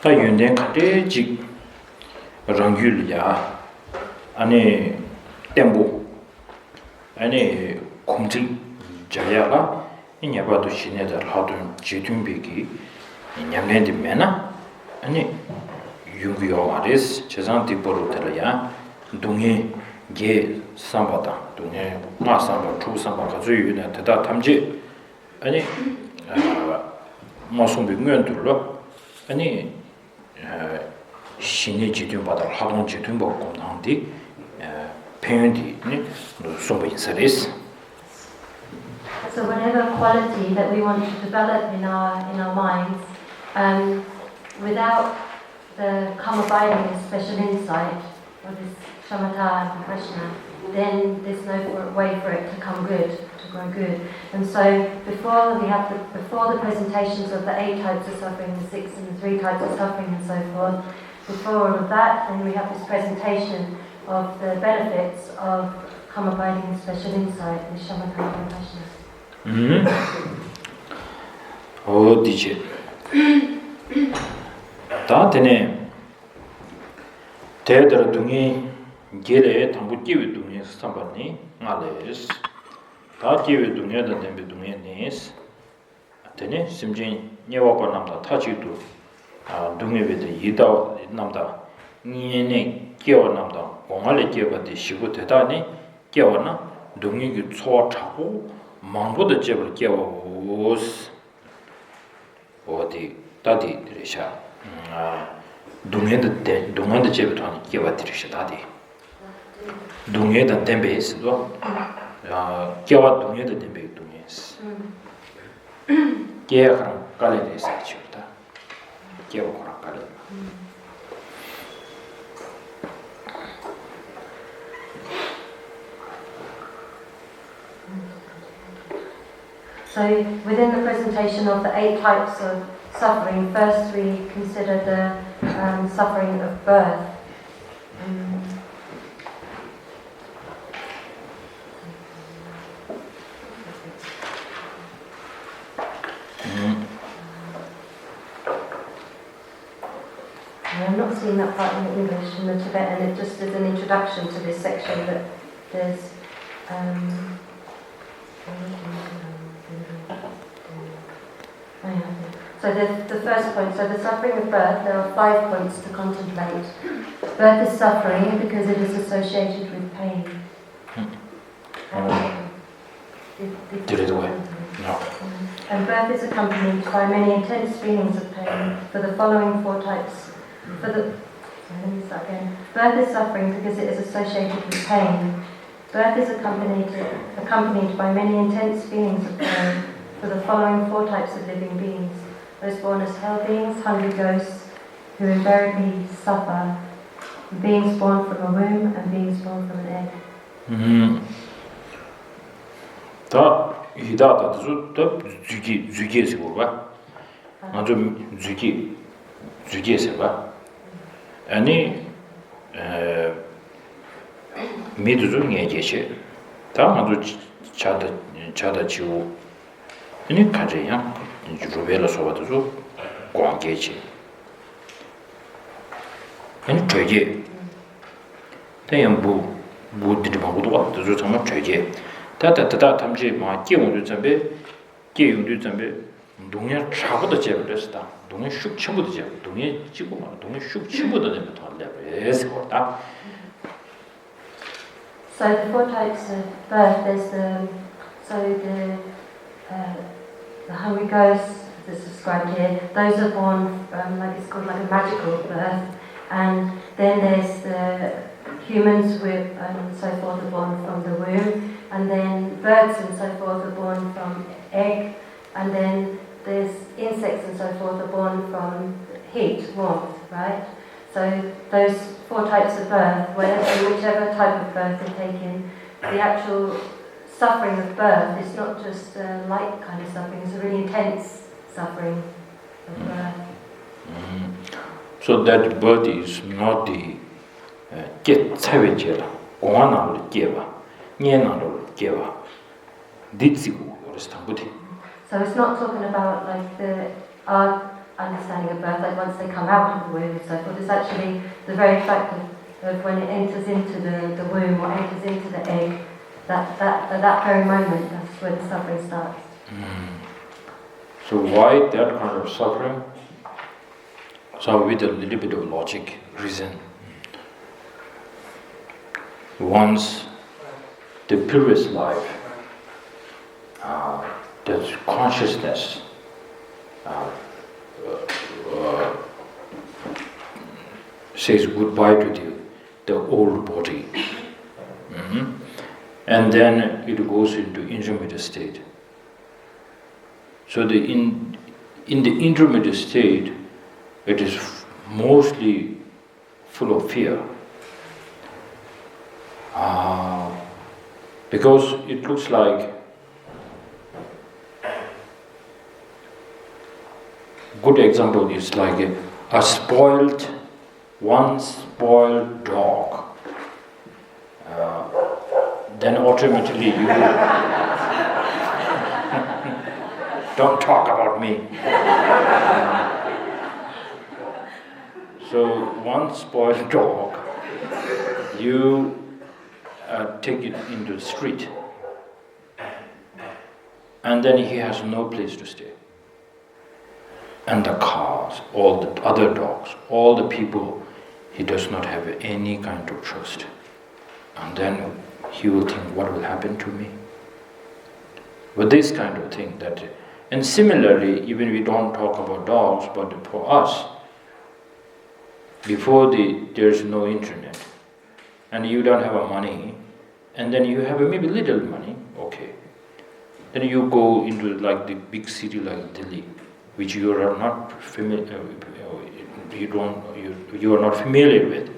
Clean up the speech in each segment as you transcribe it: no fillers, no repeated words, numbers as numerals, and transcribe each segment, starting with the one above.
다 윤된 카테지 랑귤이야 아니 템보 아니 콤질 자야가 이냐바도 신에다 하도 제tun비기 냠낸디 메나 아니 유구요 아레스 제산티 보로텔야 동해 게 삼바다 동해 나 삼바 두 삼바 가지유네 대다 탐지 아니 마송비 면들로 아니 신의 지도 받아 하동 지도 먹고 나온디 페인디 소비 인사레스. So whatever quality that we want to develop in our minds, without the come abiding special insight or this shamatha and vipassana, then there's no way for it to come good, to grow good. And so before the presentations of the 8 types of suffering, the 6 and the 3 types of suffering and so forth, before all of that, then we have this presentation of the benefits of come abiding special insight, the shamatha and vipassana. Oh, dice. Tatene Tedra Dungi Gere Tambuki Dungi Sambani, Ales, Taki Dunia the Dembe Dumianis, Tene, Simjin, Newapanamda, Tachitu, Dungi with the Yida Namda, Niene, Kio Namda, Ongale Kiva de Shibutani, Kiwana, Dungi Tso Mambo the Jebel Kiavos or the Tadi Risha Dunga the Jebeton Kiva Trisha Tadi Dunga the Dembes, Kiava Dunga the Dembe Dungas Kiava Kalin is actually Kiava Kalin. So within the presentation of the 8 types of suffering, first we consider the suffering of birth. I'm not seeing that part in the English and the Tibetan, it just is an introduction to this section that there's so the first point, so the suffering of birth, there are 5 points to contemplate. Birth is suffering because it is associated with pain. Did it away? No. And birth is accompanied by many intense feelings of pain for the following 4 types. Birth is suffering because it is associated with pain. Birth is accompanied by many intense feelings of pain for the following 4 types of living beings. Those born as hell beings, hungry ghosts, who invariably suffer, beings born from a womb and beings born from an egg. Da hidata da züge sewa. Anjo züge sewa. Ani miduzu ngejeche. Da anjo chada chiu. Ani kaje yang jubela soba de gwanggeche. Ani chöge. Tayang bu de ba bu do de zama chöge. Ta tamje ma gyong de zambe gyong de zambe 동해 차보다 제버렸다. 동해 슉 쳐보다 제. 동해 찍고 막 동해 슉 쳐보다 되면 더 레벨에서 왔다. So the 4 types of birth, there's the hungry ghosts that's described here. Those are born like it's called like a magical birth, and then there's the humans with and so forth are born from the womb, and then birds and so forth are born from egg, and then there's insects and so forth are born from heat, warmth, right? So those 4 types of birth, whichever type of birth they're taken, the actual suffering of birth is not just a light kind of suffering, it's a really intense suffering of birth. So that birth is not the get savage, one out of give, nien out of give. So it's not talking about like our understanding of birth, like once they come out of the womb and so forth. It's actually the very fact of when it enters into the womb or enters into the egg, that at that very moment, that's where the suffering starts. So why that kind of suffering? So with a little bit of logic, reason. Once the previous life, that consciousness says goodbye to the old body, and then it goes into intermediate state. So in the intermediate state, it is mostly full of fear, because it looks like good example is like a spoiled dog. Then automatically you don't talk about me. So one spoiled dog, you take it into the street, and then he has no place to stay. And the cars, all the other dogs, all the people, he does not have any kind of trust. And then he will think, what will happen to me? But this kind of thing and similarly, even we don't talk about dogs, but for us, before there's no internet, and you don't have money, and then you have maybe little money, okay. Then you go into like the big city like Delhi, which you are not familiar, you are not familiar with,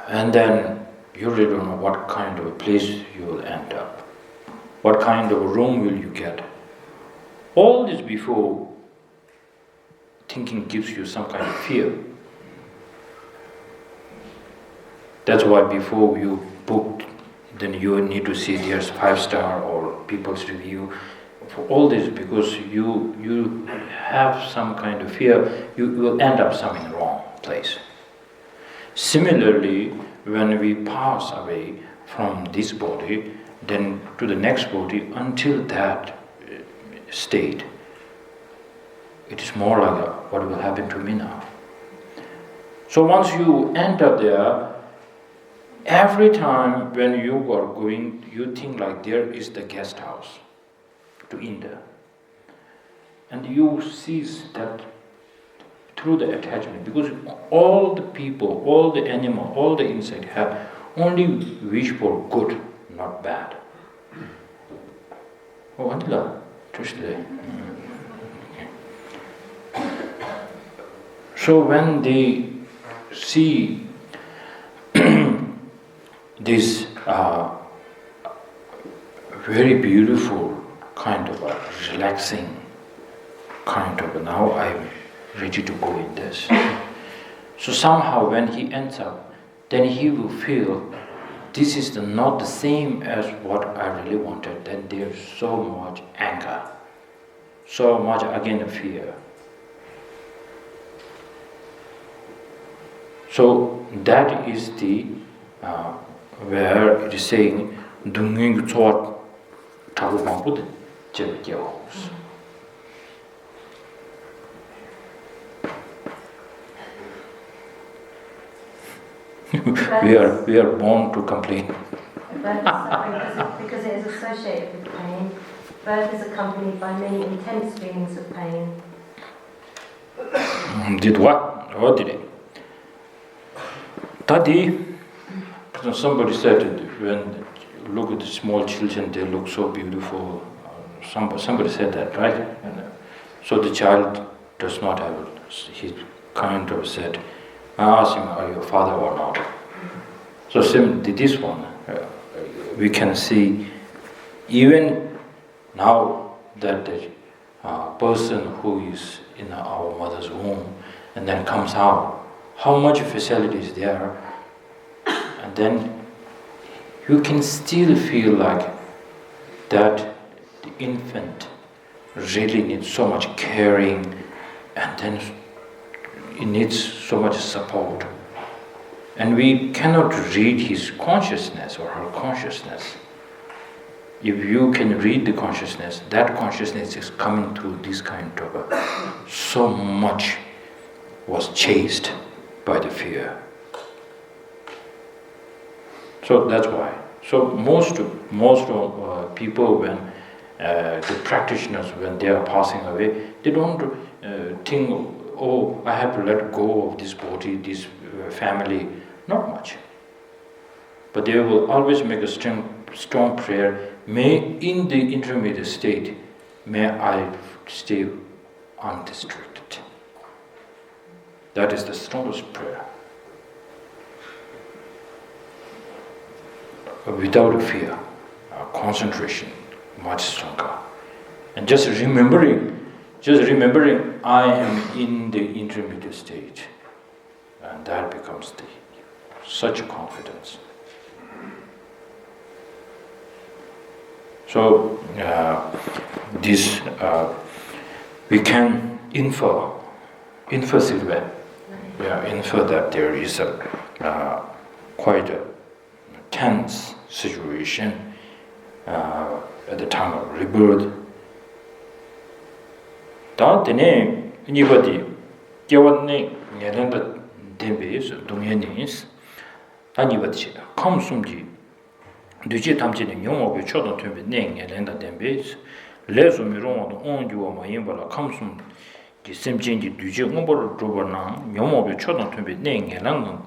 and then you really don't know what kind of a place you will end up, what kind of a room will you get. All this before thinking gives you some kind of fear. That's why before you booked, then you need to see there's 5-star or people's review. For all this, because you have some kind of fear, you will end up some in the wrong place. Similarly, when we pass away from this body, then to the next body, until that state, it is more like what will happen to me now. So once you enter there, every time when you are going, you think like there is the guest house to India, and you seize that through the attachment, because all the people, all the animal, all the insect have only wish for good, not bad. Oh, Andila, Tushita. So when they see this very beautiful kind of a relaxing kind of now I'm ready to go in this. So somehow when he ends up, then he will feel this is not the same as what I really wanted. Then there's so much anger, so much again fear. So that is the where it is saying Dunging Tsot Tabupambud Jebkyos. We are born to complain. Because it is associated with pain. Birth is accompanied by many intense feelings of pain. Did what? What did it? Tadi. Somebody said when you look at the small children, they look so beautiful. Somebody said that, right? And so the child does not have it. He kind of said, I asked him, are you a father or not? So this one, we can see even now that the person who is in our mother's womb and then comes out, how much facility is there, and then you can still feel like that the infant really needs so much caring, and then it needs so much support. And we cannot read his consciousness or her consciousness. If you can read the consciousness, that consciousness is coming through this kind of so much was chased by the fear. So that's why. So most people, when the practitioners, when they are passing away, they don't think, oh, I have to let go of this body, this family. Not much. But they will always make a strong prayer. May, in the intermediate state, may I stay undistracted. That is the strongest prayer. Without fear, concentration, much stronger. And just remembering, I am in the intermediate state. And that becomes such a confidence. So this we can infer that there is a quite a tense situation at the time of rebirth. That anybody Dembes, Dunyanis, Anibati, come sumji, Duji Tamjin, Yomo, Chodon to be named Elenda Dembes, Lesumiron, on you or my Imbala, come sum, the same change, Duji Umbor Drobana, Yomo, Chodon to be named Elangan,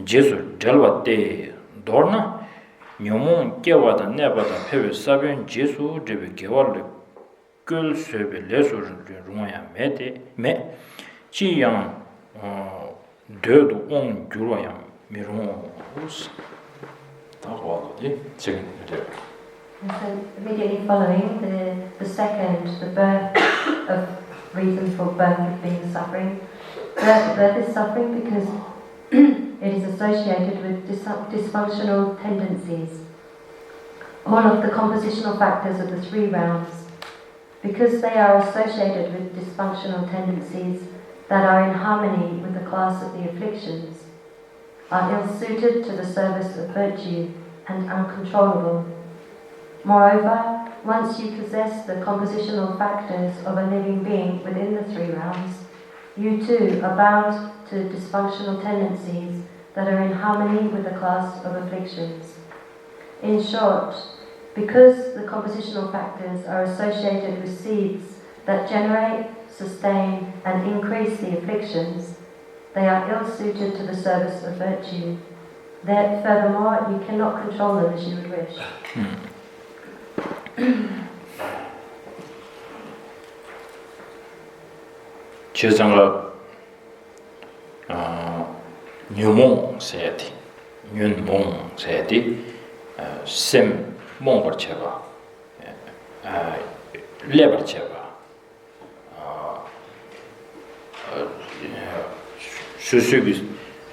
Jesu, Delva de Dorna, Yomon, Gewada, never the Pevi Sabian, Jesu, Devi Gewal, Girl Sebe, Lesur, Ruya, Me, Chiang. Död on Juroyam Mirons. And so immediately following the second, the birth of reason for birth of being suffering. Birth is suffering because it is associated with dysfunctional tendencies. All of the compositional factors of the three realms, because they are associated with dysfunctional tendencies that are in harmony with the class of the afflictions, are ill-suited to the service of virtue and uncontrollable. Moreover, once you possess the compositional factors of a living being within the three realms, you too are bound to dysfunctional tendencies that are in harmony with the class of afflictions. In short, because the compositional factors are associated with seeds that generate, sustain and increase the afflictions, they are ill-suited to the service of virtue. That furthermore, you cannot control them as you would wish. Chizangla Nyumong sayati, Nyunmong sayati, Sem Mongbar Cheba, Lebar Cheba. Susubis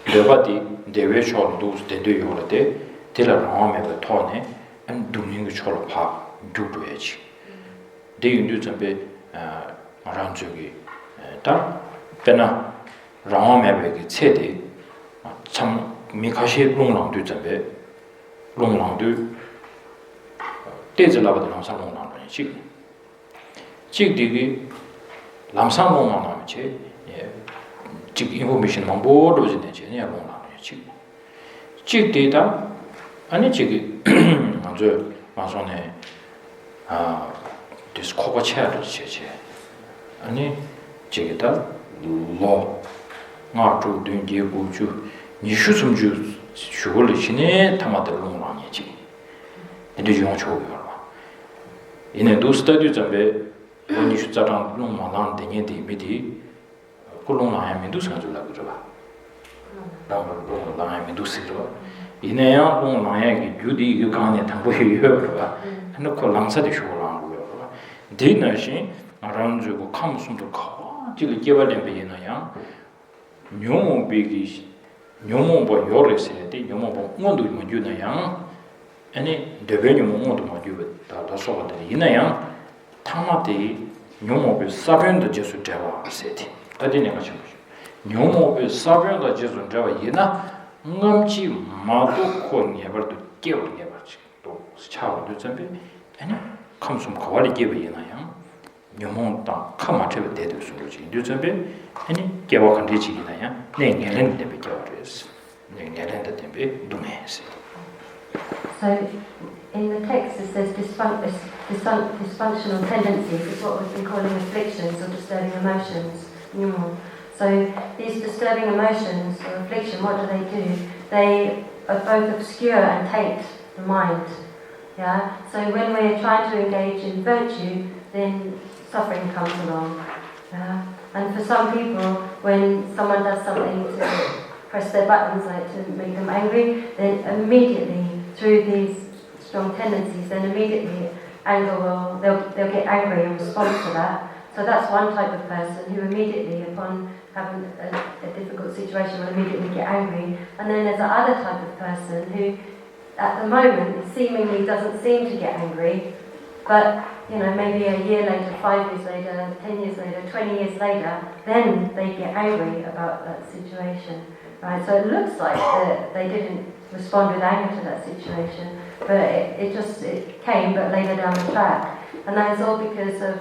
Devati, Deve Chol dos Dendu Yorate, Tilla Rame Tone, and Duning Chol Pa, Duduage. They do some bit Ranjugi. Pena Rame Tede, some Mikashi Longlang du Zambe, Longlang du, there's a lava the Lamsam Longlang Chick. Chick Digi, Lamsam Longlang Che. Information on board was in the China long chick data, and it's Masone this copper chair, and Chigita law not to doing the Buju, you should some Jews, surely Chine, Tamata long language. And the young show in a do studies of it, when you should start on long land, the Yeti. Long line do something like long line do sit. In a long line, you can't and look along the show. Dinner she around you comes from the car till you give them be in a young. No biggish, no more by your said, no more one do you young. 아니 대변이 뭐도 뭐도 다 소거든 이나야 타마데 뇽모베 사변도 제수 되와 세티 다디네가 좀 뇽모베 사변도 제수 되와 이나 응엄치 마도 코니에버도 깨우게버지 또 차오도 전에 아니 감숨 거리 깨베이나야 뇽모다 카마체베 대도 소리지 요즘에 아니 깨와 컨디지기나야 내년에 되게 겨울에서 내년에 되게 동해서. So, in the text it says dysfunctional tendencies is what we've been calling afflictions or disturbing emotions. So, these disturbing emotions or affliction, what do? They both obscure and taint the mind. Yeah. So, when we're trying to engage in virtue, then suffering comes along. Yeah. And for some people, when someone does something to press their buttons, like to make them angry, then immediately, through these strong tendencies, then immediately they'll get angry in response to that. So that's one type of person who immediately, upon having a difficult situation, will immediately get angry. And then there's another type of person who, at the moment, seemingly doesn't seem to get angry, but maybe a year later, 5 years later, 10 years later, 20 years later, then they get angry about that situation. Right? So it looks like that they didn't respond with anger to that situation, but it came, but later down the track. And that is all because of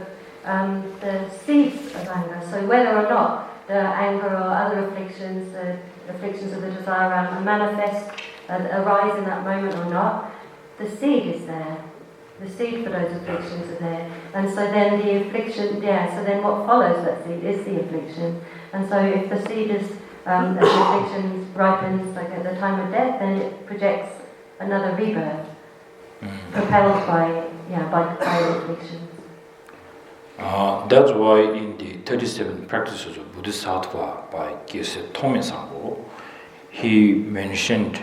the seeds of anger. So whether or not the anger or other afflictions, the afflictions of the desire around manifest, arise in that moment or not, the seed is there. The seed for those afflictions are there. And so then the affliction, so then what follows that seed is the affliction. And so if the seed is, as the affliction ripens, like at the time of death, then it projects another rebirth, propelled by afflictions. That's why in the 37 practices of Bodhisattva by Gyese Tomi-sanbo, he mentioned,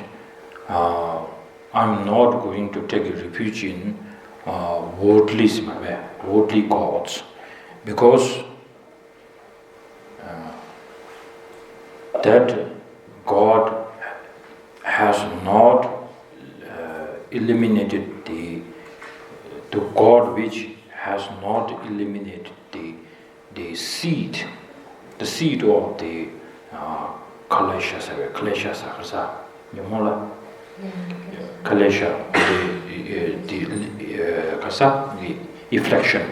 I'm not going to take refuge in worldly gods, because that God has not eliminated the God which has not eliminated the seed of the Kalesha Sakasa, Kalesha, the affliction.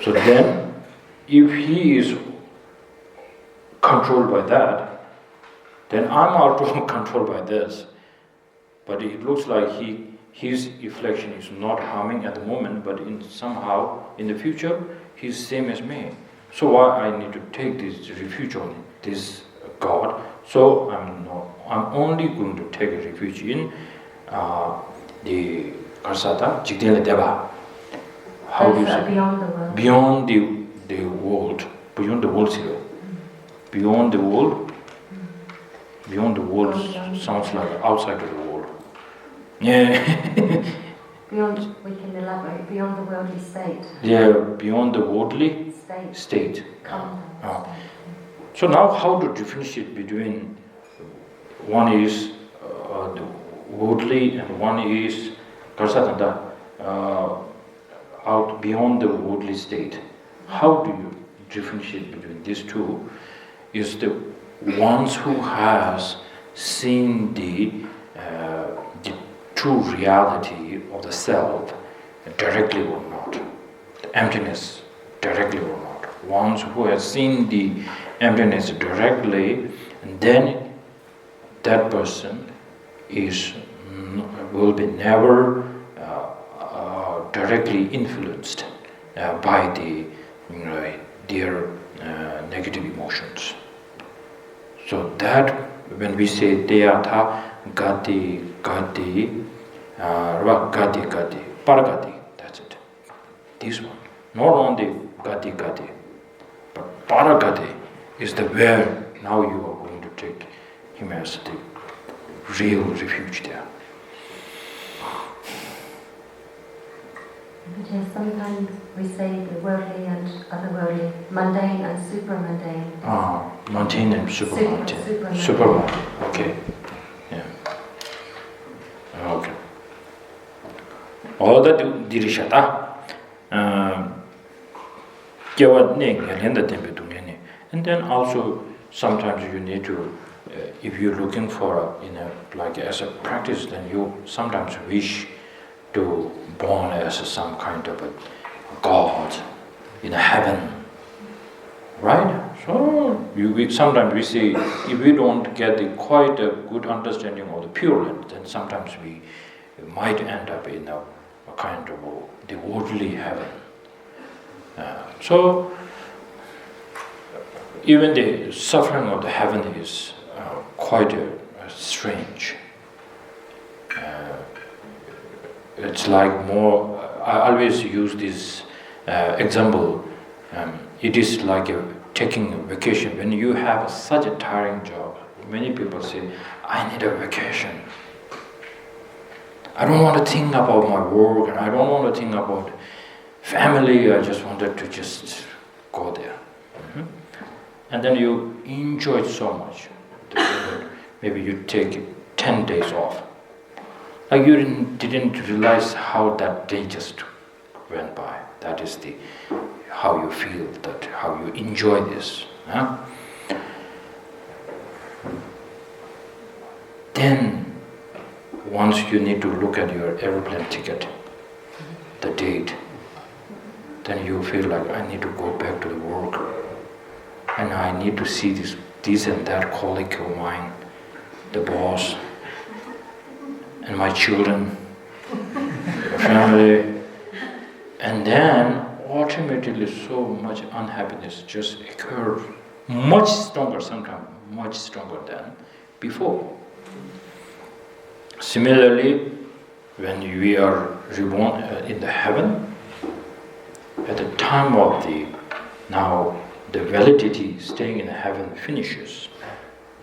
So then, if he is controlled by that, then I'm also controlled by this. But it looks like his affliction is not harming at the moment, but somehow in the future he's same as me. So why I need to take this refuge on this God? So I'm only going to take a refuge in the Karsata Jigdele Deva. How do you say? Beyond the world. Beyond the world. Beyond the world, Beyond the world. Beyond the world sounds like outside of the world. Yeah. Beyond, we can elaborate, beyond the worldly state. Yeah, beyond the worldly state. So now how to differentiate between one is the worldly and one is Karsatanda, out beyond the worldly state. How do you differentiate between these two? Is the ones who has seen the true reality of the self directly or not, the emptiness directly or not. Ones who have seen the emptiness directly, and then that person will be never directly influenced by their negative emotions. So that when we say Deyatha Gati Paragati, that's it. This one. Not only Gati, but Paragati is the where now you are going to take him as the real refuge there. Because sometimes we say the worldly and otherworldly, mundane and supramundane. Mundane and supermundane. Supermundane. Okay. Yeah. Okay. all that dirishata and then also sometimes you need to if you're looking for like as a practice, then you sometimes wish to born as some kind of a god in heaven, right? So sometimes we say if we don't get quite a good understanding of the Pure Land, then sometimes we might end up in a kind of the worldly heaven. So even the suffering of the heaven is quite strange. It's like more. I always use this example. It is like taking a vacation. When you have such a tiring job, many people say, "I need a vacation. I don't want to think about my work, and I don't want to think about family. I just wanted to just go there." And then you enjoy it so much. Maybe you take 10 days off. Like you didn't realize how that day just went by. That is how you feel, that how you enjoy this. Huh? Then once you need to look at your airplane ticket, the date, then you feel like I need to go back to the work. And I need to see this and that colleague of mine, the boss, and my children, the family. And then automatically so much unhappiness just occurs, much stronger sometimes, much stronger than before. Similarly, when we are reborn in the heaven, at the time of the validity staying in heaven finishes.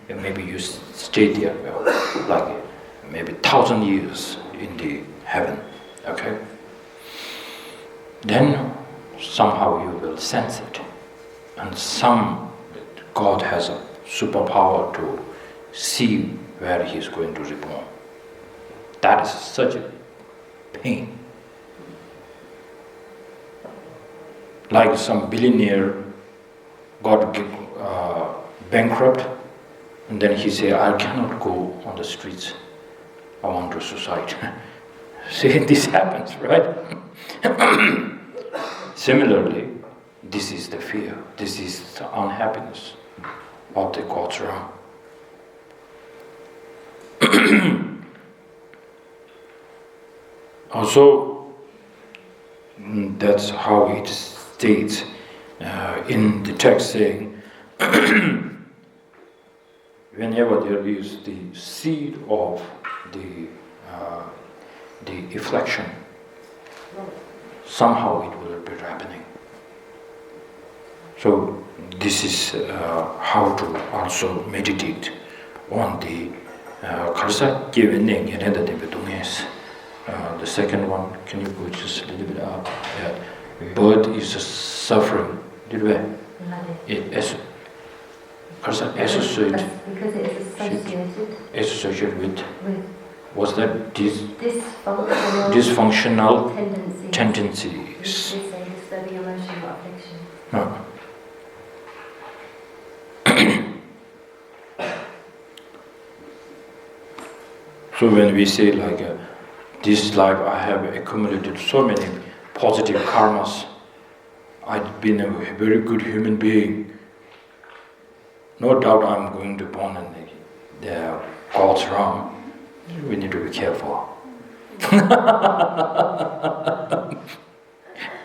And maybe you stay there, like maybe 1,000 years in the heaven, okay? Then somehow you will sense it. And God has a superpower to see where he is going to reborn. That is such a pain. Like some billionaire got bankrupt, and then he said, I cannot go on the streets, I want to suicide. See, this happens, right? Similarly, this is the fear, this is the unhappiness of the God's realm. Also, that's how it states in the text, saying, whenever there is the seed of the affliction, somehow it will be happening. So this is how to also meditate on the the second one. Can you go just a little bit up? Yeah. Birth is a suffering. Did we? It because it is associated with what's that? Dysfunctional tendencies. No. So when we say like this life I have accumulated so many positive karmas, I've been a very good human being, no doubt I'm going to born in the God's realm. We need to be careful.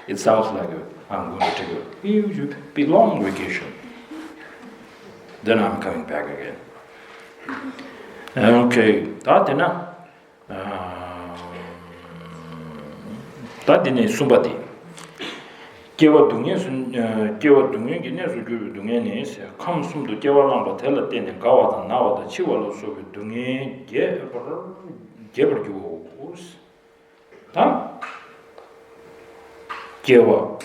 It sounds like I'm going to take a huge, long vacation. Then I'm coming back again. Okay, that's Tadine Sumbati. Kewa Dunyan Ginesu Dunyanis, come some to Kewalang Tella Ten and Gawa and now the Chiwalo so with Dunyan Geberjus. Tam Kewa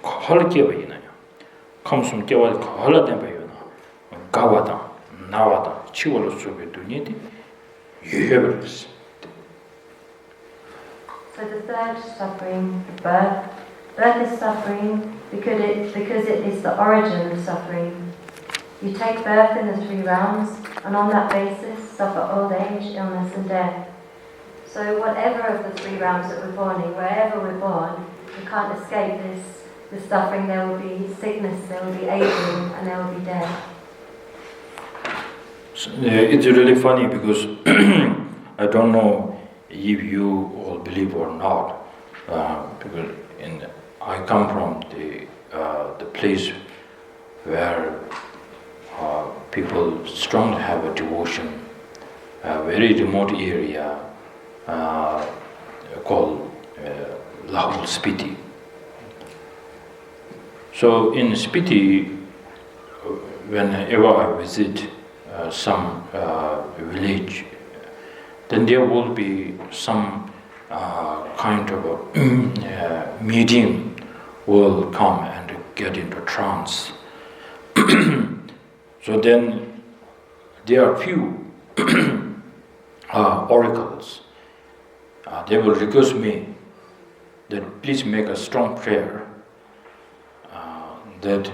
Holakewa, comes from Kewa Holatembayuna, Gawada, Nawada, Chiwalo so with Dunyan, Yevers. So the third suffering, birth. Birth is suffering because it is the origin of suffering. You take birth in the three realms, and on that basis suffer old age, illness, and death. So whatever of the three realms that we're born in, wherever we're born, we can't escape this suffering. There will be sickness, there will be aging, and there will be death. So, it's really funny because I don't know if you all believe or not, because I come from the place where people strongly have a devotion, a very remote area called Lahul Spiti. So in Spiti, whenever I visit some village, then there will be some kind of a medium will come and get into trance. So then there are few oracles. They will request me that please make a strong prayer that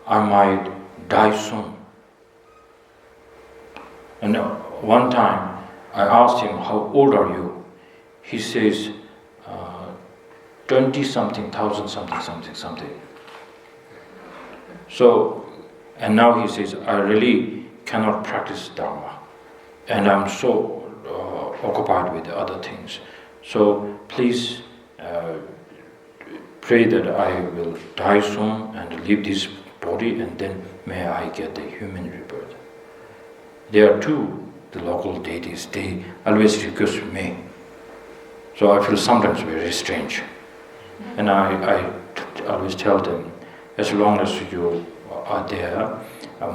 I might die soon. And one time I asked him, how old are you? He says, 20-something, thousand something. So, and now he says, I really cannot practice Dharma. And I'm so occupied with other things. So please pray that I will die soon and leave this body, and then may I get the human rebirth. There are two, the local deities, they always request me. So I feel sometimes very strange. And I always tell them, as long as you are there,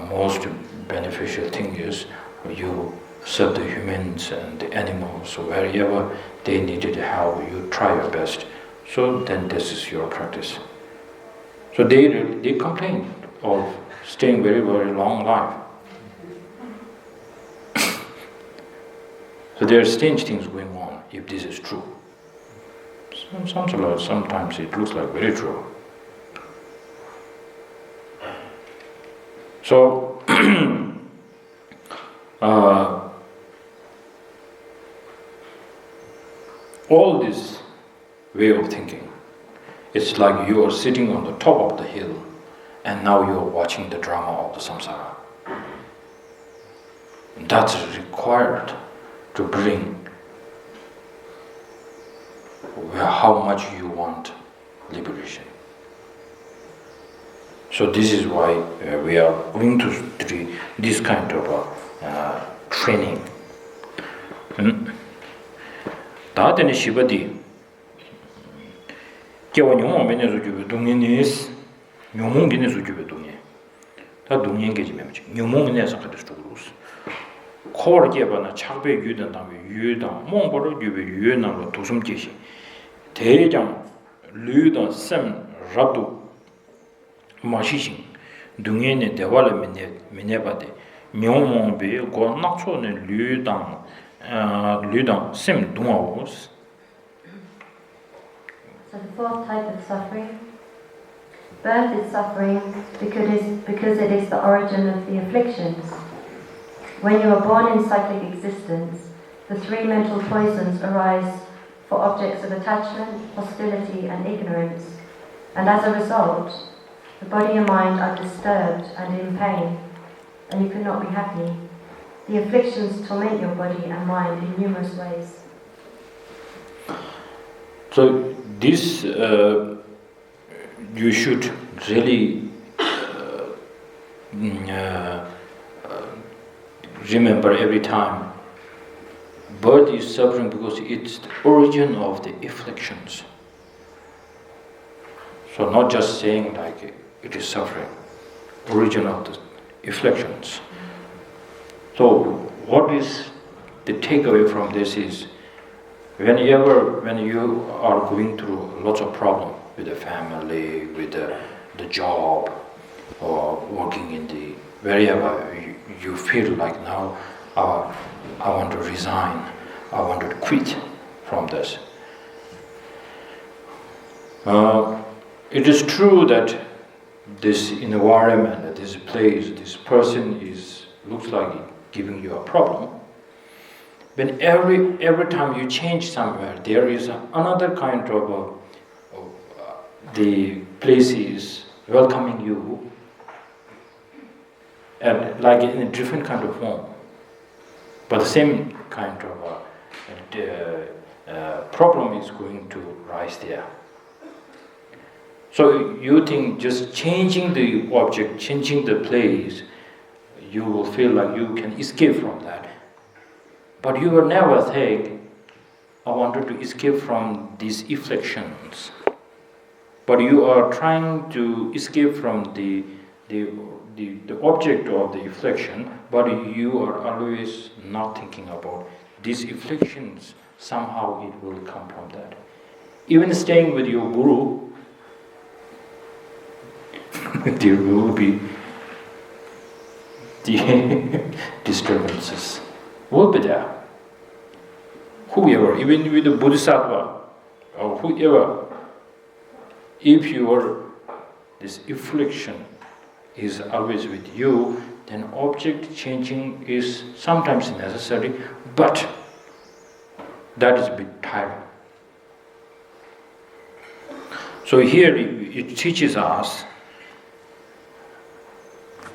most beneficial thing is you serve the humans and the animals. So wherever they needed help, you try your best. So then this is your practice. So they complain of staying very, very long life. So there are strange things going on, if this is true. Sometimes it looks like very true. So, all this way of thinking, it's like you are sitting on the top of the hill and now you are watching the drama of the samsara. That's required to bring how much you want liberation. So this is why we are going to this kind of training. 다들 시바디 개원용 오면에서 주베 동네니스 묘몽기네서 주베 동네 다 동년계지면 묘몽네서 가도 죽으로스 코르게바나 차베 유단 다음에 유단 몽보로 주베 유연나로 도숨제시 대장 류단 샘 라도 마시신 동네네 대화를 미네바데 묘몽베 고낙초네 류단 sim duaos. So the fourth type of suffering, birth is suffering because it is the origin of the afflictions. When you are born in cyclic existence, the three mental poisons arise for objects of attachment, hostility, and ignorance, and as a result, the body and mind are disturbed and in pain, and you cannot be happy. The afflictions torment your body and mind in numerous ways. So this you should really remember every time. Birth is suffering because it's the origin of the afflictions. So not just saying like it is suffering, origin of the afflictions. So what is the takeaway from this is, when you are going through lots of problems with the family, with the job, or working in the wherever you feel like now I want to resign, I want to quit from this. It is true that this environment, this place, this person looks like giving you a problem. When every time you change somewhere, there is another kind of the place is welcoming you, and like in a different kind of form, but the same kind of problem is going to rise there. So you think just changing the object, changing the place, you will feel like you can escape from that. But you will never think, I wanted to escape from these afflictions. But you are trying to escape from the object of the affliction, but you are always not thinking about these afflictions. Somehow it will come from that. Even staying with your guru, there will be the disturbances. Will be there. Whoever, even with the Bodhisattva or whoever, if this affliction is always with you, then object changing is sometimes necessary, but that is a bit tiring. So here it teaches us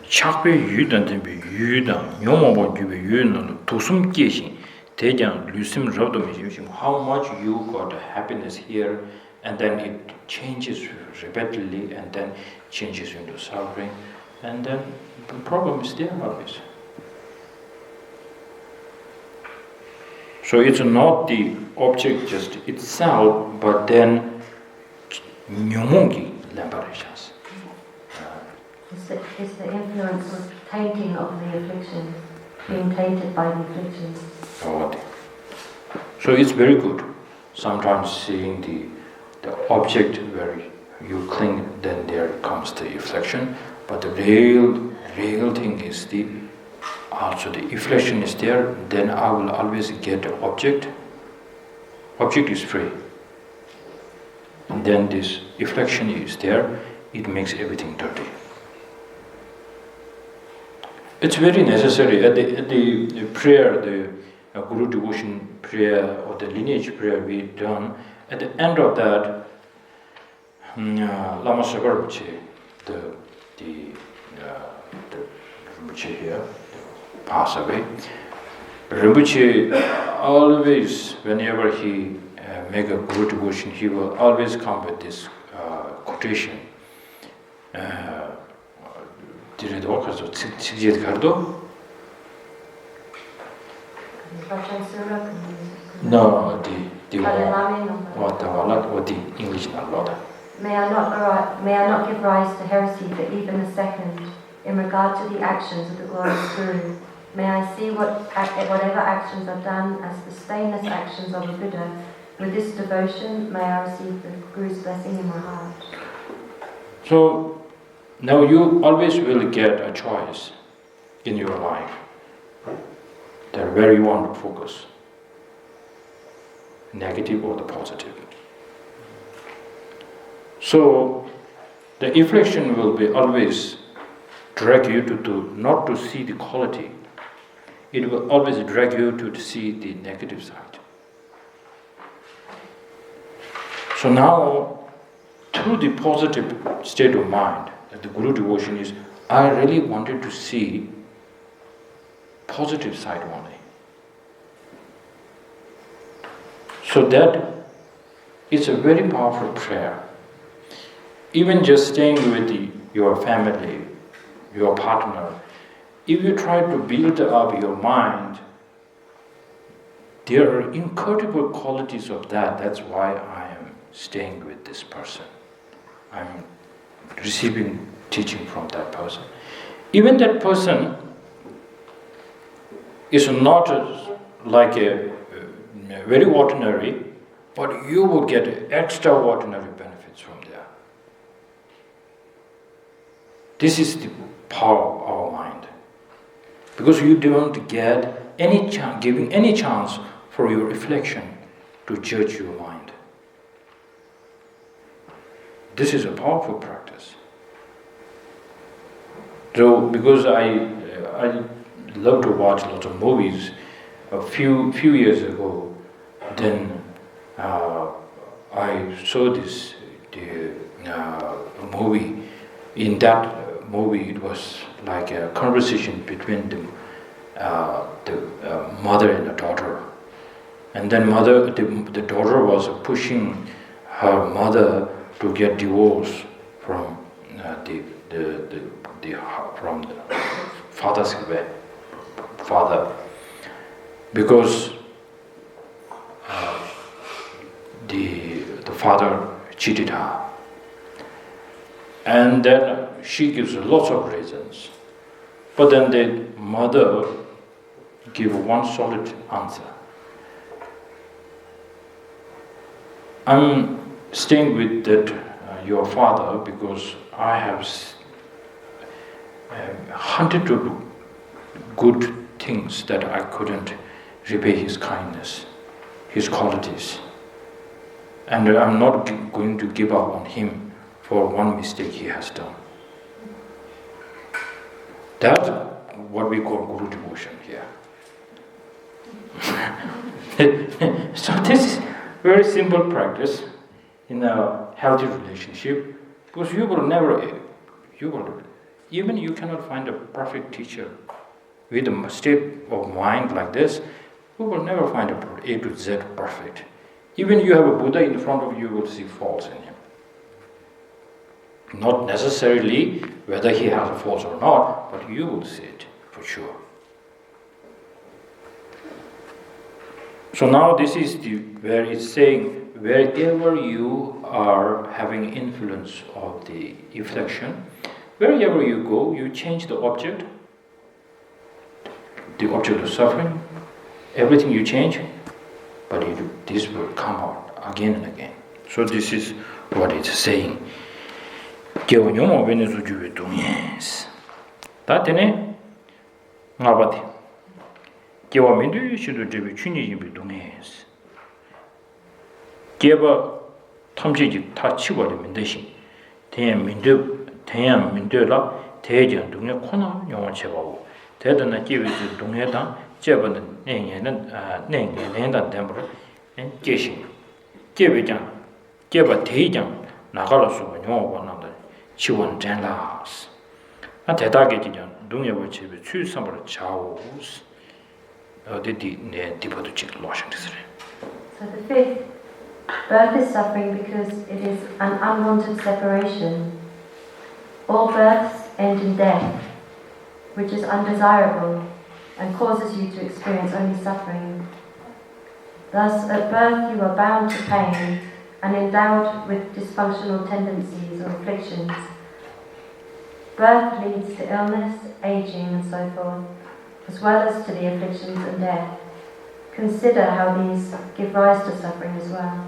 chakpe yudan tenpe yudan nyomobo gyube yudan tosum kyeshin tejang lusim rabdo me, how much you got happiness here, and then it changes repeatedly, and then changes into suffering, and then the problem is there always. So it's not the object just itself, but then nyomongi lambarishas. It's the influence of tainting of the affliction, being tainted by the affliction. So it's very good. Sometimes seeing the object where you cling, then there comes the affliction. But the real thing is also the affliction is there, then I will always get the object. Object is free. And then this affliction is there, it makes everything dirty. It's very necessary at the prayer, the Guru devotion prayer or the lineage prayer we done. At the end of that, Lama Rinpoche, the Rinpoche here, passed away. Rinpoche always, whenever he make a Guru devotion, he will always come with this quotation. No, the English not. May I not give rise to heresy for even a second in regard to the actions of the glorious Guru. May I see whatever actions are done as the stainless actions of a Buddha. With this devotion, may I receive the Guru's blessing in my heart. So, now you always will get a choice in your life that where you want to focus, negative or the positive. So the affliction will be always drag you to not to see the quality. It will always drag you to see the negative side. So now, through the positive state of mind, that the Guru devotion is, I really wanted to see positive side only. So that is a very powerful prayer. Even just staying with your family, your partner, if you try to build up your mind, there are incredible qualities of that. That's why I am staying with this person. I'm receiving teaching from that person. Even that person is not like a very ordinary, but you will get extraordinary benefits from there. This is the power of our mind. Because you don't get any chance, giving any chance for your reflection to judge your mind. This is a powerful practice. So, because I love to watch lots of movies, a few years ago, then I saw this movie. In that movie, it was like a conversation between the mother and the daughter, and then the daughter was pushing her mother to get divorced from the father, because the father cheated her, and then she gives lots of reasons, but then the mother gives one solid answer. I'm staying with that your father because I have hunted to good things that I couldn't repay his kindness, his qualities, and I'm not going to give up on him for one mistake he has done. That's what we call Guru devotion here. So this is very simple practice in a healthy relationship, because you cannot find a perfect teacher with a state of mind like this. You will never find a A to Z perfect. Even you have a Buddha in front of you, you will see faults in him. Not necessarily whether he has a fault or not, but you will see it for sure. So now this is where it's saying, wherever you are having influence of the reflection, wherever you go, you change the object of suffering, everything you change, but this will come out again and again. So this is what it's saying. Geba 탐지직 다 치고버리면 대신 대양 민들라 대전 동네 코너 영원 제하고 대단한 기회지 동해당 제번은 내년은 내년단 때문에 계신 계배장 계바 대장 나가로서 영어 원한다 지원 전라스 아 대다게 지전 동해월 집에 출산을 자오스 어디디 네 디포도 직 로션스래. So the fifth, birth is suffering because it is an unwanted separation. All births end in death, which is undesirable and causes you to experience only suffering. Thus, at birth you are bound to pain and endowed with dysfunctional tendencies or afflictions. Birth leads to illness, aging, and so forth, as well as to the afflictions and death. Consider how these give rise to suffering as well.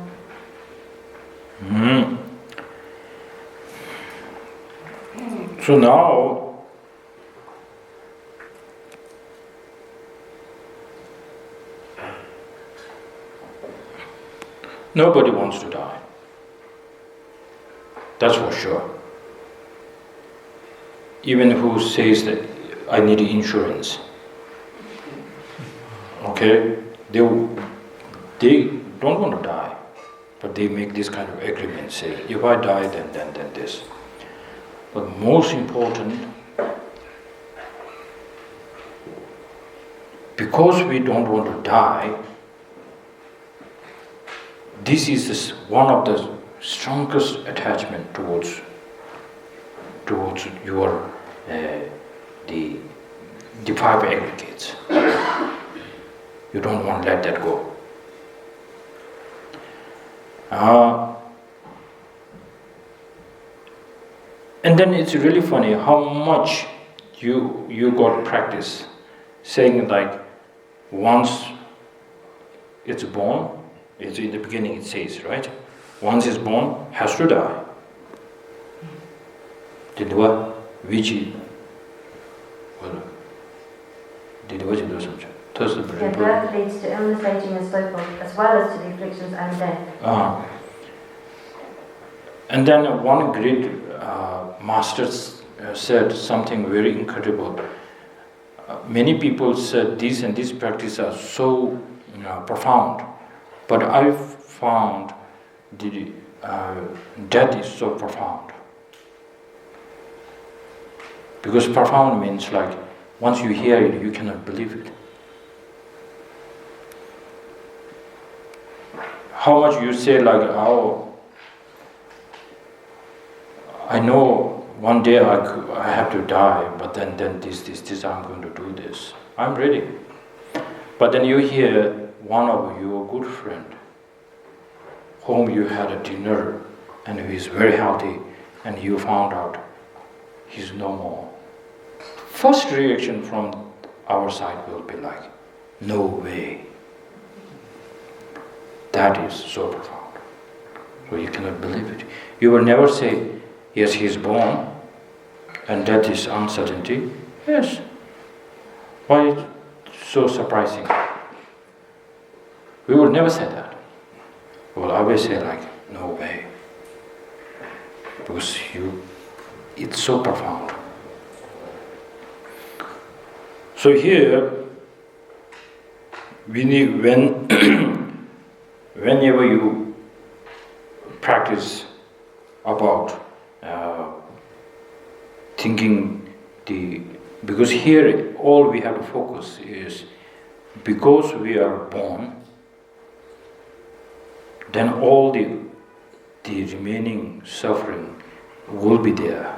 So now, nobody wants to die. That's for sure. Even who says that I need insurance. Okay? They don't want to die, but they make this kind of agreement, say, if I die, then this. But most important, because we don't want to die, this is one of the strongest attachment towards your the five aggregates. You don't want to let that go. And then it's really funny how much you got practice saying like once it's born, it's in the beginning it says, right? Once it's born, has to die. Did what? Vici. Did what you do something? Birth leads to illness, aging, and so forth, as well as to the afflictions and death. And then one great master said something very incredible. Many people said this and this practice are so profound, but I found the death is so profound. Because profound means like once you hear it, you cannot believe it. How much you say like, oh, I know one day I have to die, but then this I'm going to do this. I'm ready. But then you hear one of your good friend, whom you had a dinner, and who is very healthy, and you found out he's no more. First reaction from our side will be like, no way. That is so profound. So you cannot believe it. You will never say, yes, he is born, and death is uncertainty. Yes. Why is it so surprising? We will never say that. We will always say like, no way. Because it's so profound. So here, we need, whenever you practice about thinking because here all we have to focus is because we are born, then all the remaining suffering will be there.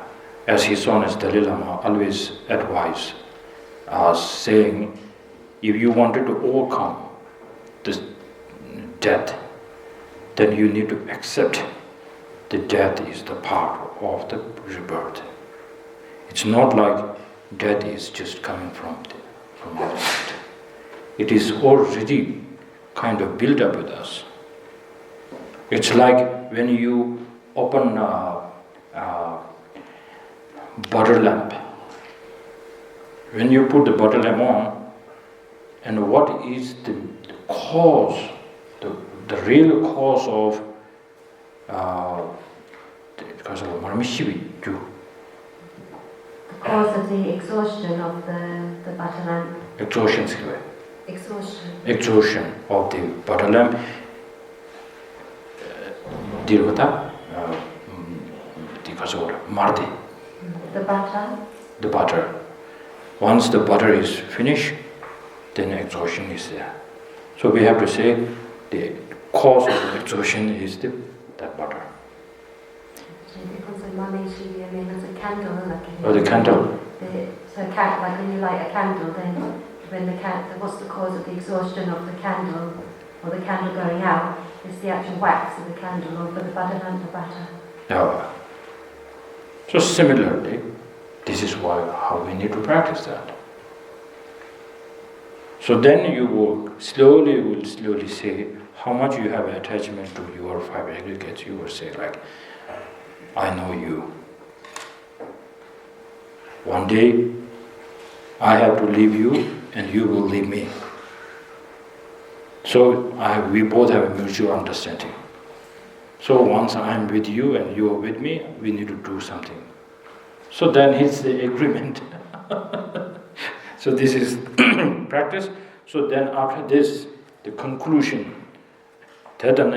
As His Holiness Dalai Lama always advised us, saying, if you wanted to overcome this death, then you need to accept the death is the part of the rebirth. It's not like death is just coming from outside. It is already kind of built up with us. It's like when you open a butter lamp. When you put the butter lamp on, and what is the cause, the real cause of the cause of the exhaustion of the butter lamp. Exhaustion of the butter lamp. The butter. Once the butter is finished, then exhaustion is there. So we have to say the cause of the exhaustion is that butter. Or the candle. Like when you light a candle, then what's the cause of the exhaustion of the candle, or the candle going out? It's the actual wax of the candle, or for the butter lamp, the butter. Yeah. So similarly, this is how we need to practice that. So then you will slowly say how much you have attachment to your five aggregates. You will say like, I know you. One day, I have to leave you and you will leave me. So we both have a mutual understanding. So once I'm with you and you are with me, we need to do something. So then it's the agreement. So this is practice. So then after this, the conclusion. So this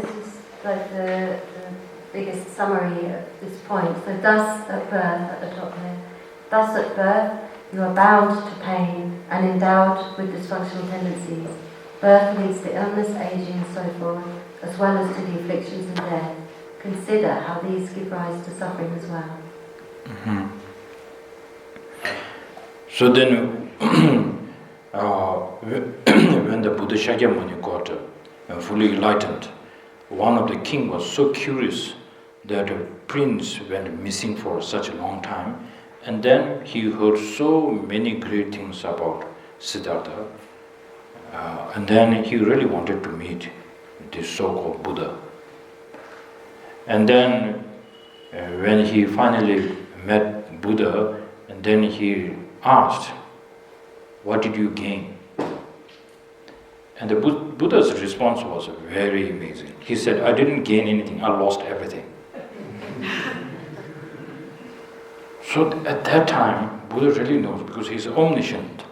is like the biggest summary of this point. So thus at birth, at the top there, thus at birth you are bound to pain and endowed with dysfunctional tendencies. Birth leads to illness, aging and so forth, as well as to the afflictions and death. Consider how these give rise to suffering as well. Mm-hmm. So then when the Buddha Shakyamuni got fully enlightened, one of the king was so curious that a prince went missing for such a long time, and then he heard so many great things about Siddhartha, And then he really wanted to meet this so-called Buddha. And then when he finally met Buddha, and then he asked, "What did you gain?" And the Buddha's response was very amazing. He said, "I didn't gain anything, I lost everything." So at that time, Buddha really knows, because he's omniscient.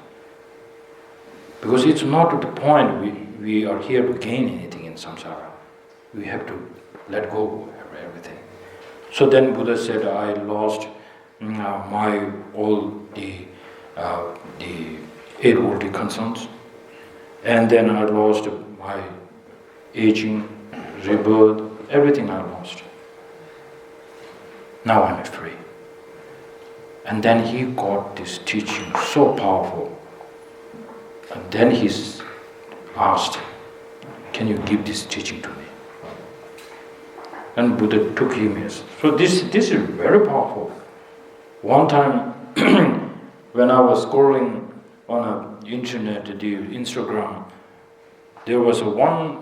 Because it's not at the point we are here to gain anything in samsara. We have to let go of everything. So then Buddha said, "I lost all the 8 worldly concerns, and then I lost my aging, rebirth, everything I lost. Now I'm free." And then he got this teaching so powerful. And then he asked, "Can you give this teaching to me?" And Buddha took him as. So this is very powerful. One time when I was scrolling on the internet, the Instagram, there was one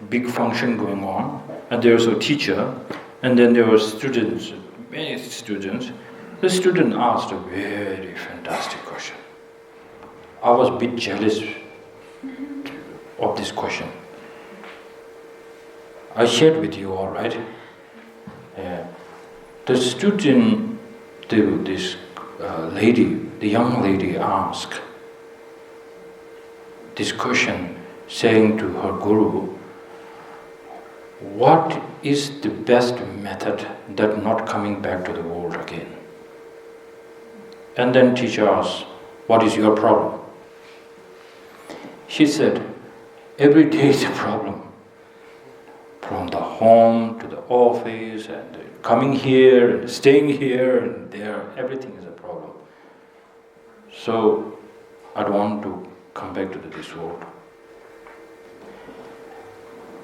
big function going on, and there was a teacher, and then there were students, many students. The student asked a very fantastic question. I was a bit jealous of this question. I shared with you all, right? The student, this lady, the young lady asked this question, saying to her guru, "What is the best method that not coming back to the world again?" And then teacher asked, "What is your problem?" She said, "Every day is a problem. From the home to the office, and coming here and staying here and there, everything is a problem. So I don't want to come back to this world."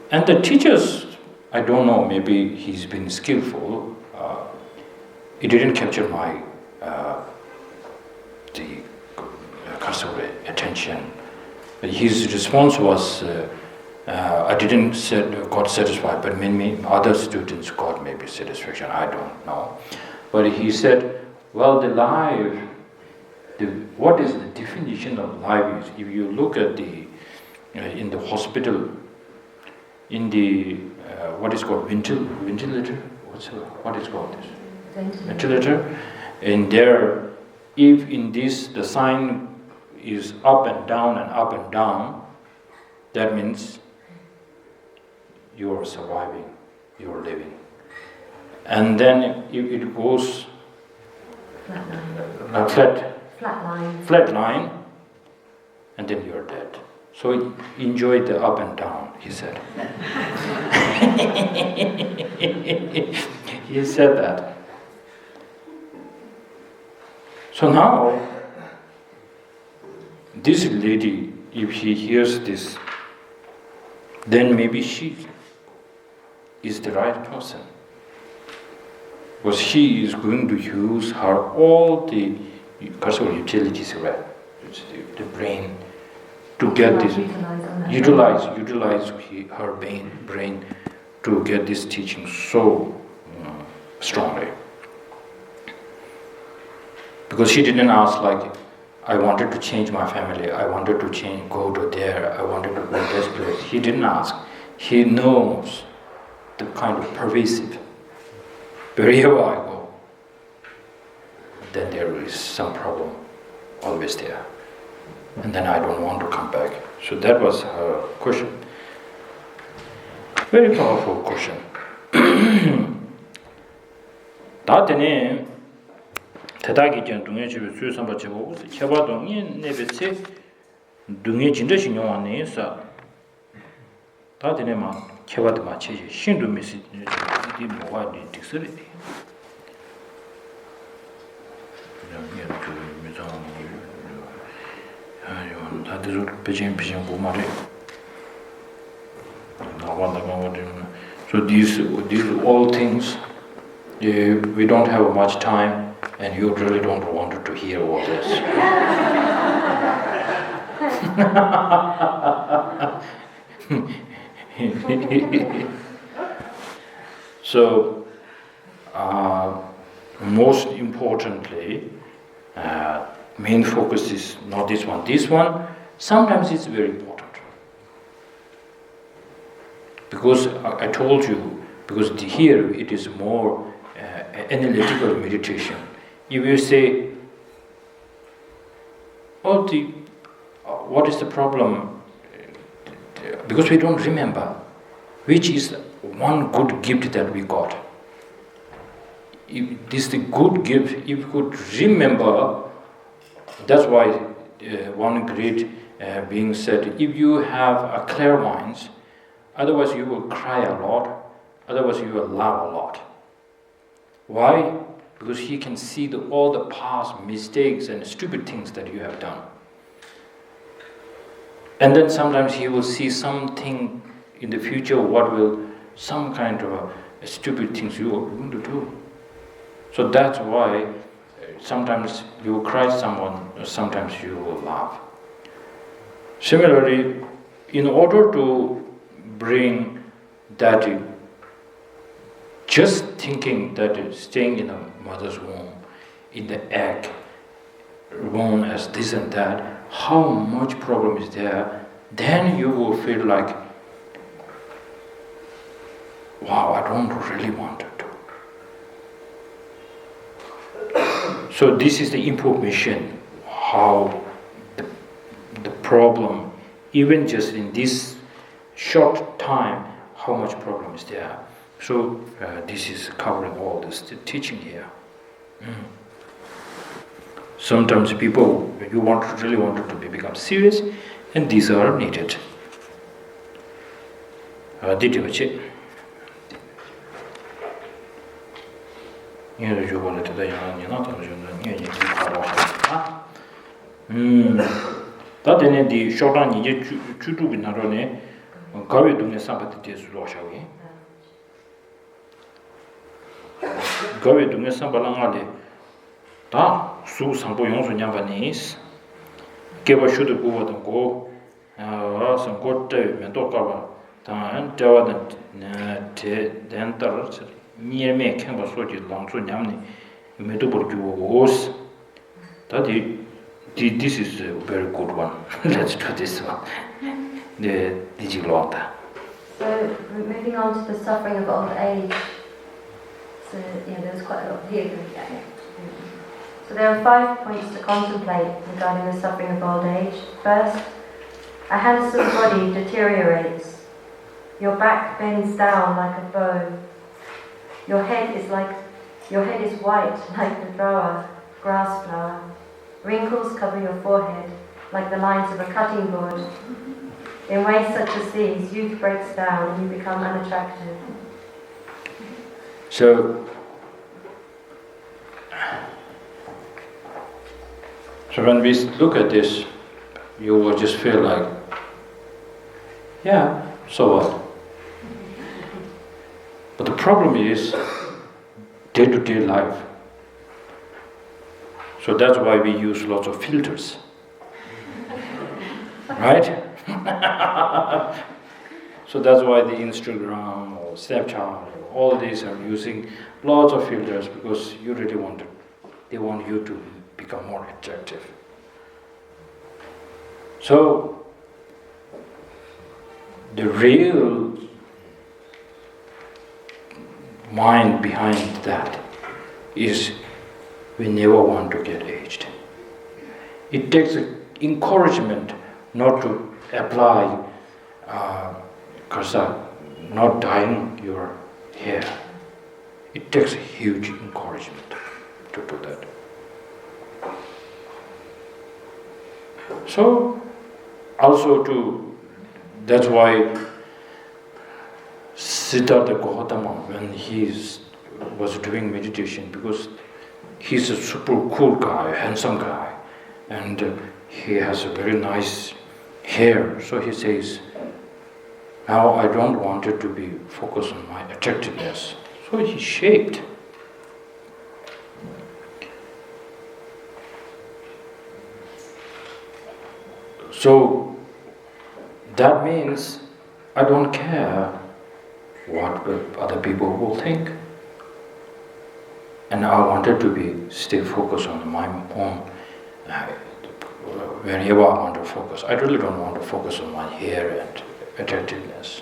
And the teachers, I don't know, maybe he's been skillful. He didn't capture my attention. But his response was, I didn't got satisfied, but many other students got maybe satisfaction. I don't know. But he said, "Well, the life, what is the definition of life is, if you look at in the hospital, in the what is called ventilator? What is called this? Ventilator. And there, if in this the sign is up and down and up and down, that means you are surviving, you are living. And then if it goes flat line, and then you are dead. So enjoy the up and down," he said. He said that. So now, this lady, if she hears this, then maybe she is the right person. Because she is going to use all the utilities, right? The brain, to get this, utilize her brain to get this teaching so strongly. Because she didn't ask like, "I wanted to change my family, I wanted to go to there, I wanted to go to this place." He didn't ask. He knows the kind of pervasive. Wherever I go, then there is some problem always there. And then I don't want to come back. So that was her question. Very powerful question. 다때네 대다기 전 동해 집에 수요선 받쳐 보고 쳐봐동이 내베체 동해 진짜 신경 안에 있어. 다때네만 쳐봐도 마치 신도 메시지 이 뭐가 딕스리. 그냥 그 미장 아유 다들 배진 뭐 말해. So these all things, we don't have much time. and you really don't want to hear all this. So, most importantly, main focus is not this one. This one, sometimes it's very important. Because I told you, because here it is more analytical meditation. If you say, what is the problem? Because we don't remember which is one good gift that we got. If this is the good gift, if you could remember, that's why one great being said, if you have a clairvoyance, otherwise you will cry a lot, otherwise you will laugh a lot. Why? Because he can see all the past mistakes and stupid things that you have done. And then sometimes he will see something in the future, some kind of stupid things you are going to do. So that's why sometimes you will cry someone, sometimes you will laugh. Similarly, in order to bring that, just thinking that staying in a mother's womb, in the egg, womb as this and that, how much problem is there, then you will feel like, wow, I don't really want to do. So this is the information, how the problem, even just in this short time, how much problem is there. So this is covering all this teaching here. Sometimes people, you really want to become serious, and these are needed. 다데네 디 쇼랑 이제 주주비 나로네 가외 동네 삼바티 대수로 하셔기 가외 동네 삼발랑알레 다 수상보 용수 냠바니스 개바슈도 부어던 고 선고때 면도가봐 단 저와는 네 덴터 니에메 캔바 소지 랑수 냠니 메도버주오스 다디 this is a very good one. Let's do this one. The Digilota. So, moving on to the suffering of old age. So, there's quite a lot here. So, there are 5 points to contemplate regarding the suffering of old age. First, a handsome body deteriorates. Your back bends down like a bow. Your head is white like the grass flower. Wrinkles cover your forehead like the lines of a cutting board. In ways such as these, youth breaks down and you become unattractive. So when we look at this, you will just feel like, yeah, so what? But the problem is day-to-day life. So that's why we use lots of filters. Right? So that's why the Instagram or Snapchat, all these are using lots of filters because you really they want you to become more attractive. So the real mind behind that is we never want to get aged. It takes encouragement not to apply kasa, not dyeing your hair. It takes a huge encouragement to do that. So, also that's why Siddhartha Gautama, when he was doing meditation, because he's a super cool guy, handsome guy, and he has a very nice hair. So he says, now I don't want it to be focused on my attractiveness. So he shaved. So that means I don't care what other people will think. And I wanted to stay focused on my own. Whenever I want to focus, I really don't want to focus on my hair and attractiveness.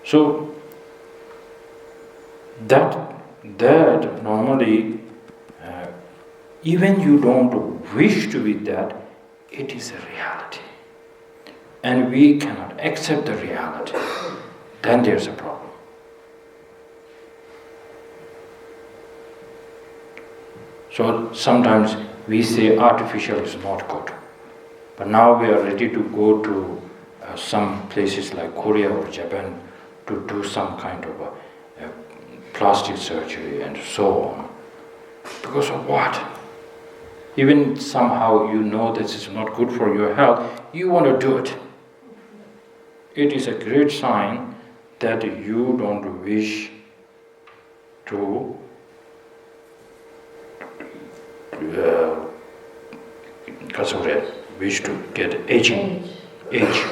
So that normally, even you don't wish to be that, it is a reality. And we cannot accept the reality. Then there's a problem. So sometimes we say artificial is not good. But now we are ready to go to some places like Korea or Japan to do some kind of a plastic surgery and so on. Because of what? Even somehow you know this is not good for your health, you want to do it. It is a great sign that you don't wish to wish to get aging. Age.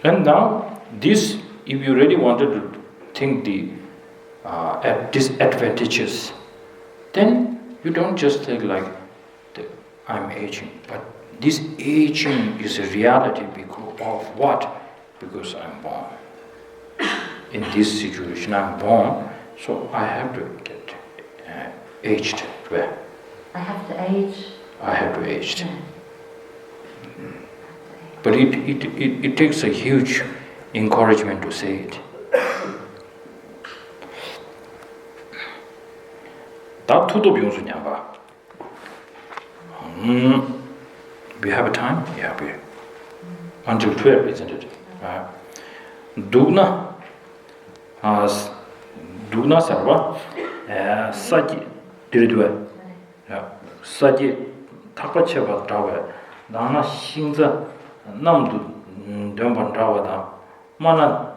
And now this, if you really wanted to think the disadvantages, then you don't just think like I'm aging, but this aging is a reality because of what? Because I'm born. In this situation I'm born, so I have to get aged. Where? I have to age. I have to age. Yeah. But it takes a huge encouragement to say it. We have a time? Yeah, we until 12, isn't it? Dugna sarva saji diridwe. Saji takacheva tawe dana shingza namdu demban tawa da mana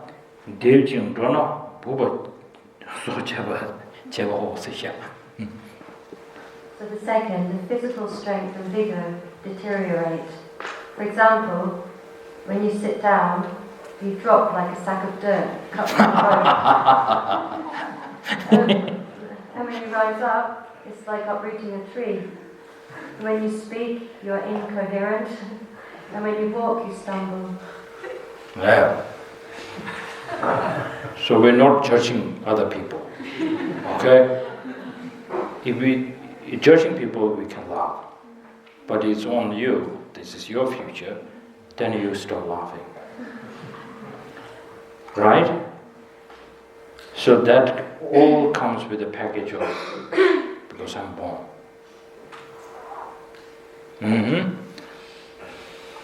devjing dona buba socheva cheva hosisha. So the second, the physical strength and vigor deteriorate. For example, when you sit down, you drop like a sack of dirt cut from the road. And when you rise up, it's like uprooting a tree. When you speak, you're incoherent. And when you walk, you stumble. Yeah. So we're not judging other people. Okay? If we judging people, we can laugh. But it's on you. This is your future. Then you start laughing. Right? So that all comes with a package of because I'm born.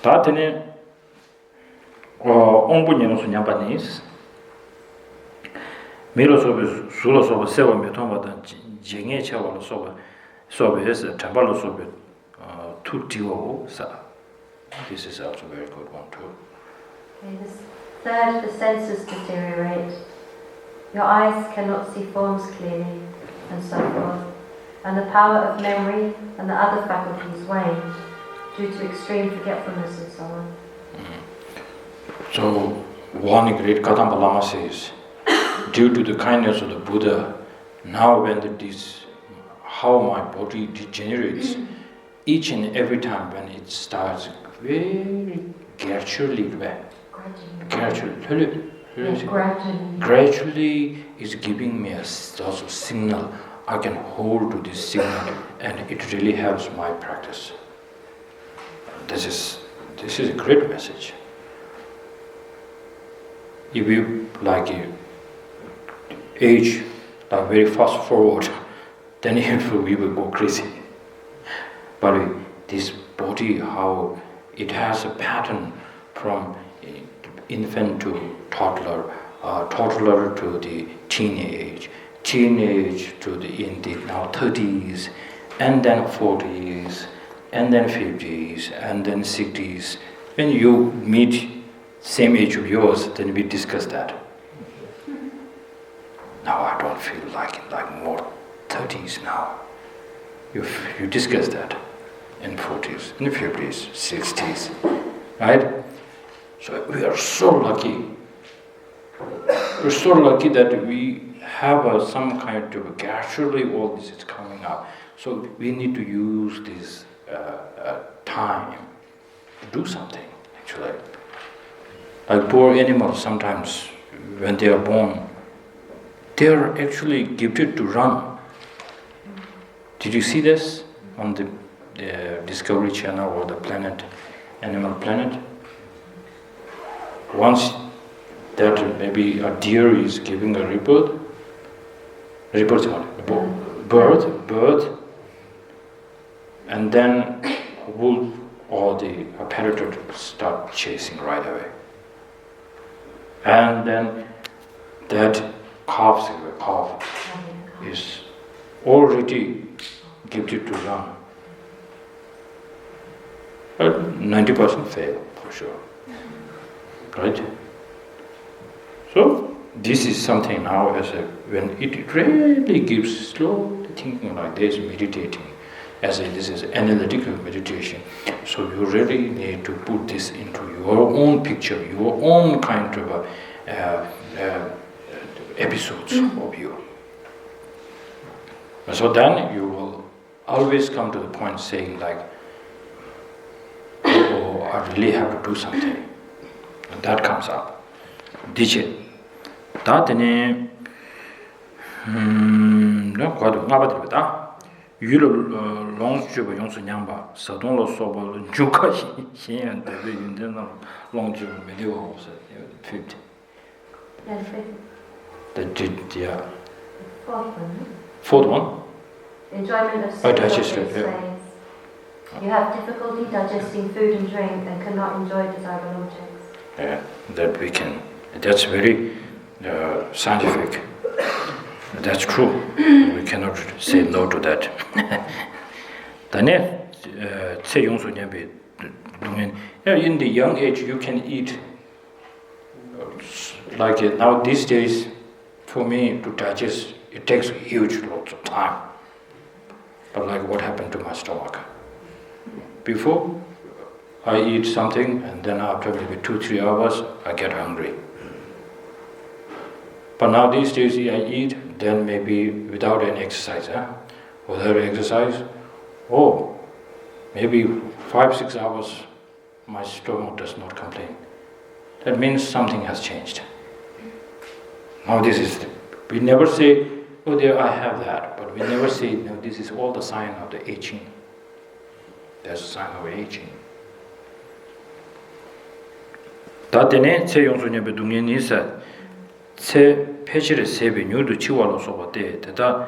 Tatene onbunye so nyabanis. Miro sobe sulo sobe sewa metomba dan jenge chawa sobe is tambalo sobe tutiwo sa. This is also a very good one too. Okay, this third, the senses deteriorate. Your eyes cannot see forms clearly, and so forth. And the power of memory and the other faculties wane due to extreme forgetfulness and so on. So, one great Kadamba Lama says, due to the kindness of the Buddha, now when how my body degenerates, each and every time when it starts very gradually is giving me a sort of signal. I can hold to this signal, and it really helps my practice. This is a great message. If you age very fast forward, then we will go crazy. But this body, how it has a pattern from infant to toddler, toddler to the teenage to the now 30s, and then 40s, and then 50s, and then 60s. When you meet same age of yours, then we discuss that. Now I don't feel like more 30s now. You discuss that in 40s, in 50s, 60s, right? So we are so lucky. We're so lucky that we have some kind of gradually all this is coming up. So we need to use this time to do something, actually. Like poor animals, sometimes when they are born, they are actually gifted to run. Did you see this on the Discovery Channel or the Animal Planet? Once that maybe a deer is giving a birth, and then wolf or the predator start chasing right away. And then that calf is already gifted to run. But 90% fail for sure. Right? So this is something now when it really gives slowly thinking like this, meditating, this is analytical meditation. So you really need to put this into your own picture, your own kind of episodes of you. So then you will always come to the point saying like, oh, I really have to do something. And that comes up. Dice, tatene, no, quando ngabadribata. Yulu long juba yonsu nyamba, sadon lo soba juka xian de yundena long juba medieval was 50. Yeah, Yeah. Fourth one. Fourth one? Enjoyment of digestion, says, you have difficulty digesting food and drink and cannot enjoy desirable objects. Yeah, that we can. That's very scientific. That's true. We cannot say no to that. In the young age, you can eat. Like now these days, for me to digest, it takes huge lots of time. But like what happened to my stomach? Before, I eat something and then after maybe 2-3 hours, I get hungry. But now these days I eat, then maybe without any exercise. Without exercise, maybe 5-6 hours, my stomach does not complain. That means something has changed. Now we never say, oh there I have that, but we never say, no, this is all the sign of the aging. That's a sign of aging. Tatene tse yongsu nyebe dungye nisa tse pechire sebe nyudu chiwalo soba te teta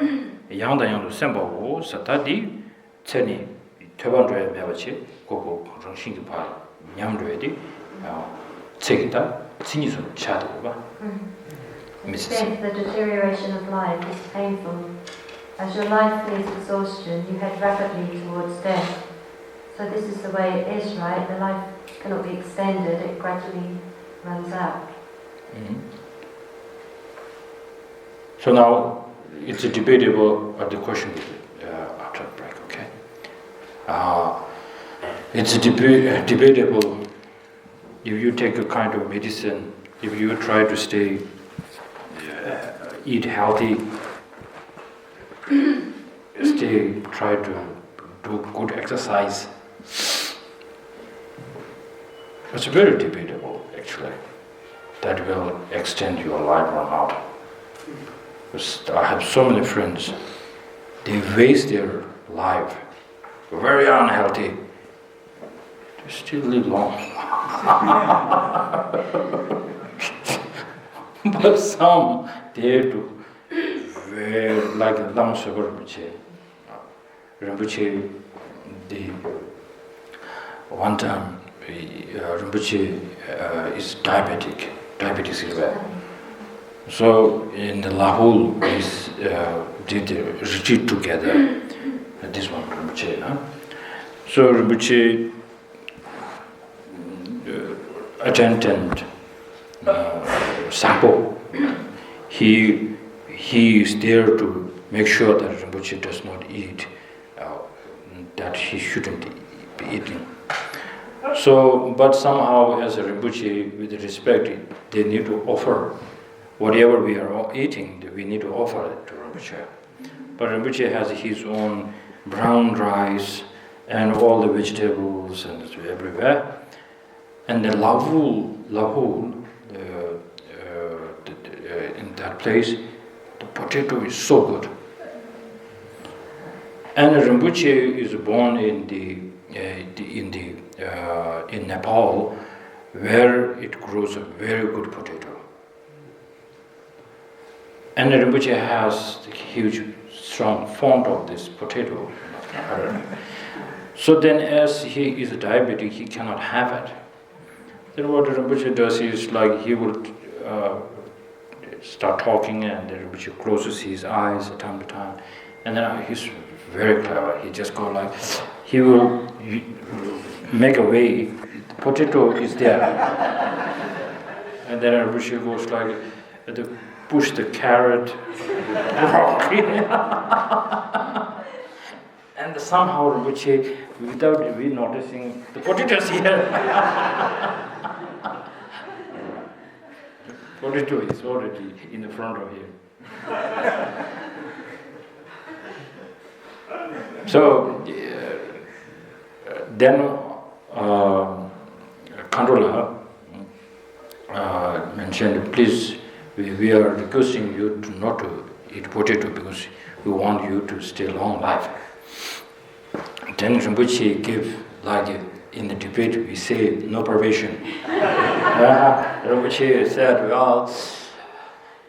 yangda semba wo sata di tse ni teban joya mebachi koko rangshingi pa nyam joya di tse kita tsini sun chadu ba. The deterioration of life is painful. As your life nears exhaustion, you head rapidly towards death. So this is the way it is, right? The life cannot be extended, it gradually runs out. So now it's a debatable, the question after the break, okay? It's a debatable if you take a kind of medicine, if you try to eat healthy, try to do good exercise. It's very debatable, actually, that will extend your life or not. I have so many friends, they waste their life, very unhealthy, they still live long. But some, they do, like Lama Rinpoche, one time, Rinpoche is diabetes is bad. So in the Lahore, we did a retreat together, this one Rinpoche. So Rinpoche attended Sampo. He is there to make sure that Rinpoche does not eat, that he shouldn't be eating. So, but somehow as a Rinpoche, with respect, they need to offer whatever we are all eating, we need to offer it to Rinpoche. But Rinpoche has his own brown rice and all the vegetables and it's everywhere. And the lavul in that place, the potato is so good. And Rinpoche is born in Nepal, where it grows a very good potato. And Rinpoche has a huge, strong font of this potato. So then, as he is a diabetic, he cannot have it. Then what Rinpoche does is like he will start talking, and Rinpoche closes his eyes from time to time, and then he's very clever. He just go like, he will make a way. The potato is there, and then Rinpoche goes like, push the carrot, and somehow Rinpoche, without we noticing, the potato is here. Potato is already in the front of him. So then Kandola mentioned, please, we are requesting you to not to eat potato because we want you to stay long life. Then Rinpoche gave, like in the debate we say, no privation. Rinpoche said, well,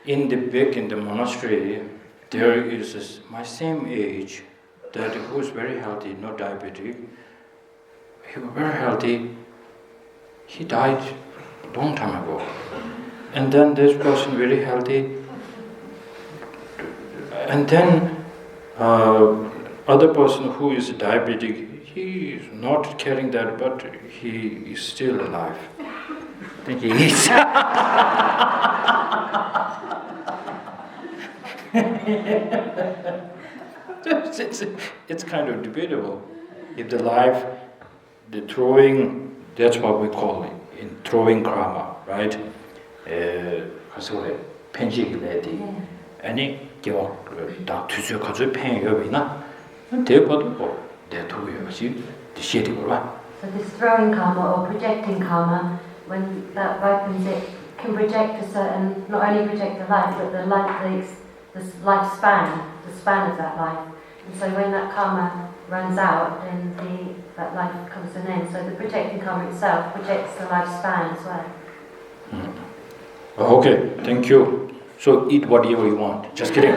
in the monastery, there is my same age, that who is very healthy, not diabetic. He was very healthy. He died a long time ago. And then this person very healthy. And then other person who is diabetic, he is not carrying that, but he is still alive. I think he is. It's kind of debatable. If the life, the throwing, that's what we call it, in throwing karma, right? 편식 내디 아니 겨 다 투수 가져 팽여비나 대법도 대토요시 디시디고라. So this throwing karma or projecting karma, when that ripens, it can project a certain, not only project the life, but the lifespan, the span of that life. And so when that karma runs out, then that life comes to an end. So the projecting karma itself projects the lifespan as well. Okay, thank you. So eat whatever you want. Just kidding.